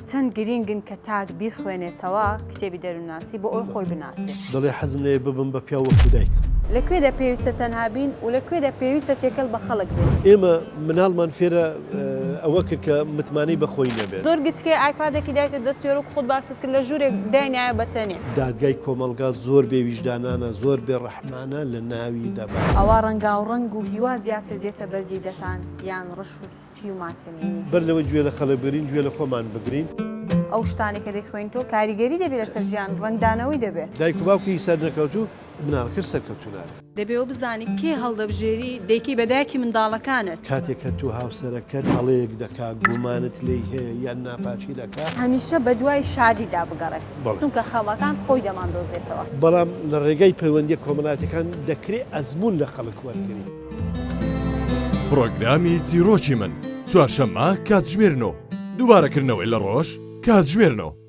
چەند گرنگن کە تاک بیخوێنێتەوە کتێبی دەروناسی بۆ ئەوی خۆی بناسێت. دڵێ حەزم لێ ببم بە پیا وەکو دایک. لەکوێدا پێویستە تەنها بین و لەکوێدا پێویستە تێکەڵ بە خەڵک بێت. ئێمە مناڵمان فێرە ئەوە کرد کە متمانەی بەخۆی نەبێت. زۆر گچکێ ئایپادێکی دایتە دەستێر و خۆت باست کرد لە ژوورێک داینایە بەتەنێ. دادگای کۆمەلگا زۆر بێویژدانانە زۆر بێڕەحمانە لە ناوی دەبات. ئەوە ڕەنگا و ڕەنگ و هیوا زیاتر دێتە بەردی دەتان یان ڕەش و سپی و ماتەمینی. بەر لەوە گوێ لە خەڵک بگرین گوێ لە خۆمان بگرین. ئەو شتانی کە دەیخوێن تۆ کاریگەری دەبێت لەسەر ژیان ڕەنگدانەوەی دەبێت. دایک و باوکی سەر نەکەوت و مناڵەکە سەرکەوتو ناکە. دەبێەوە بزانی کێ هەڵدەبژێری دەیکی بەدایکی منداڵەکانت. کاتێک کە تو هاوسەرەکەت هەڵەیەک دەکا گومانت لێی هەیە یان ناپاچی دەکا هەمیشە بە دوای شادیدا بگەڕێت چونکە خەڵەکان خۆی دەماندۆزێتەوە. بەڵام لە ڕێگەی پەیوەندی کۆمەڵاتەکان دەکرێت ئەزمون لە خەڵک وەرگری. پرۆگرامی چیرۆکی من چوارشەممە کاتژمێرنەوە دووبارەکردنەوەی لە ڕۆژ کاتژمێرنەوە.